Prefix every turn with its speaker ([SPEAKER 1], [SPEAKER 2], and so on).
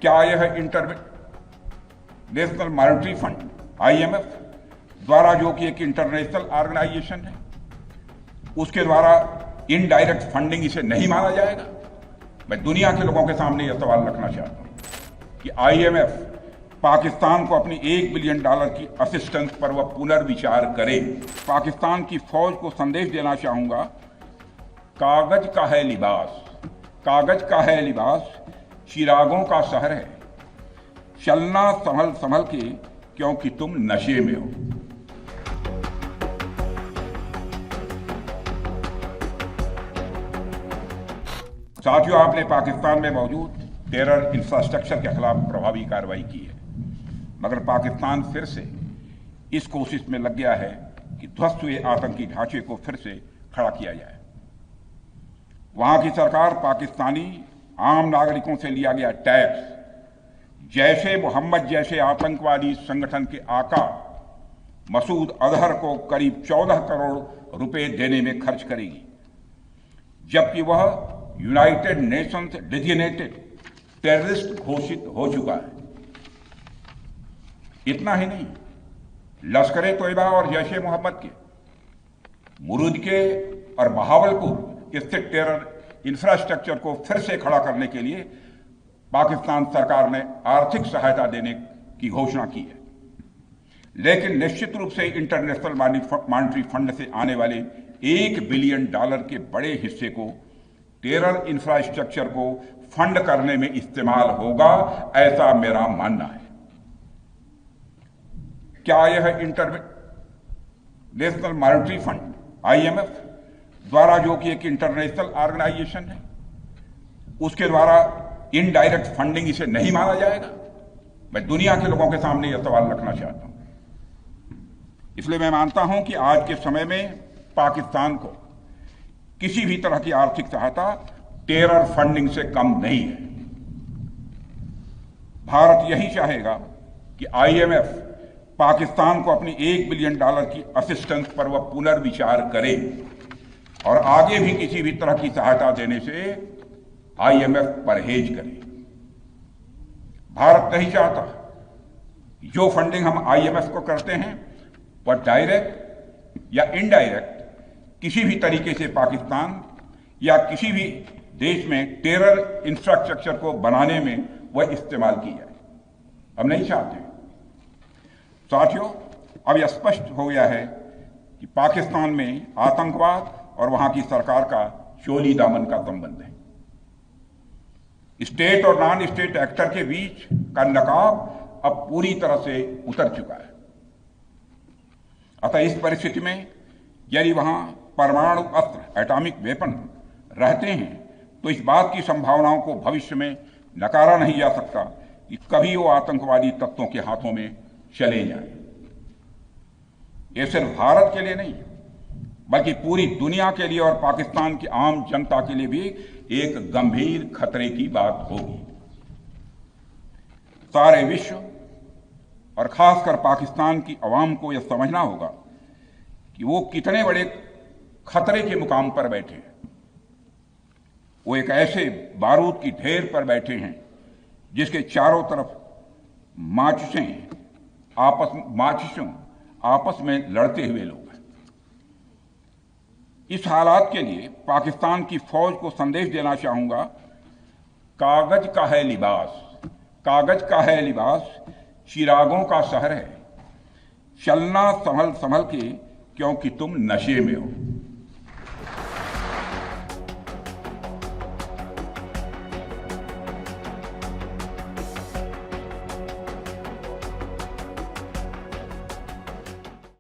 [SPEAKER 1] क्या यह international monetary fund IMF द्वारा, जो कि एक इंटरनेशनल ऑर्गेनाइजेशन है, उसके द्वारा इनडायरेक्ट फंडिंग इसे नहीं माना जाएगा? मैं दुनिया के लोगों के सामने यह सवाल रखना चाहता हूं कि IMF पाकिस्तान को अपनी $1 बिलियन की असिस्टेंस पर वह पुनर्विचार करे। पाकिस्तान की फौज को संदेश देना चाहूंगा, कागज का है लिबास, कागज का है लिबास, चिरागों का शहर है, चलना संभल संभल के क्योंकि तुम नशे में हो। साथियों, आपने पाकिस्तान में मौजूद टेरर इंफ्रास्ट्रक्चर के खिलाफ प्रभावी कार्रवाई की है, मगर पाकिस्तान फिर से इस कोशिश में लग गया है कि ध्वस्त हुए आतंकी ढांचे को फिर से खड़ा किया जाए। वहां की सरकार पाकिस्तानी आम नागरिकों से लिया गया टैक्स जैशे मोहम्मद जैसे आतंकवादी संगठन के आका मसूद अजहर को करीब 14 करोड़ रुपए देने में खर्च करेगी, जबकि वह यूनाइटेड नेशंस डेजिग्नेटेड टेररिस्ट घोषित हो चुका है। इतना ही नहीं, लश्कर-ए-तोयबा और जैश ए मोहम्मद के मुरूद के और बहावलपुर स्थित टेरर इंफ्रास्ट्रक्चर को फिर से खड़ा करने के लिए पाकिस्तान सरकार ने आर्थिक सहायता देने की घोषणा की है, लेकिन निश्चित रूप से इंटरनेशनल मॉनेटरी फंड से आने वाले $1 बिलियन के बड़े हिस्से को टेरर इंफ्रास्ट्रक्चर को फंड करने में इस्तेमाल होगा, ऐसा मेरा मानना है। क्या यह इंटरनेशनल मॉनेटरी फंड IMF द्वारा, जो कि एक इंटरनेशनल ऑर्गेनाइजेशन है, उसके द्वारा इनडायरेक्ट फंडिंग इसे नहीं माना जाएगा? मैं दुनिया के लोगों के सामने यह सवाल रखना चाहता हूं। इसलिए मैं मानता हूं कि आज के समय में पाकिस्तान को किसी भी तरह की आर्थिक सहायता टेरर फंडिंग से कम नहीं है। भारत यही चाहेगा कि IMF पाकिस्तान को अपनी $1 बिलियन की असिस्टेंस पर वह पुनर्विचार करे और आगे भी किसी भी तरह की सहायता देने से IMF परहेज करे। भारत नहीं चाहता जो फंडिंग हम IMF को करते हैं वह डायरेक्ट या इनडायरेक्ट किसी भी तरीके से पाकिस्तान या किसी भी देश में टेरर इंफ्रास्ट्रक्चर को बनाने में वह इस्तेमाल की जाए। हम नहीं चाहते। साथियों, अब यह स्पष्ट हो गया है कि पाकिस्तान में आतंकवाद और वहां की सरकार का चोली दामन का संबंध है। स्टेट और नॉन स्टेट एक्टर के बीच का नकाब अब पूरी तरह से उतर चुका है। अतः इस परिस्थिति में यदि वहां परमाणु अस्त्र एटॉमिक वेपन रहते हैं तो इस बात की संभावनाओं को भविष्य में नकारा नहीं जा सकता कि कभी वो आतंकवादी तत्वों के हाथों में चले जाएं। ये सिर्फ भारत के लिए नहीं बल्कि पूरी दुनिया के लिए और पाकिस्तान की आम जनता के लिए भी एक गंभीर खतरे की बात होगी। सारे विश्व और खासकर पाकिस्तान की आवाम को यह समझना होगा कि वो कितने बड़े खतरे के मुकाम पर बैठे हैं। वो एक ऐसे बारूद की ढेर पर बैठे हैं जिसके चारों तरफ माचिसों आपस में लड़ते हुए लोग हैं। इस हालात के लिए पाकिस्तान की फौज को संदेश देना चाहूंगा, कागज का है लिबास, कागज का है लिबास, चिरागों का शहर है, चलना संभल संभल के क्योंकि तुम नशे में हो।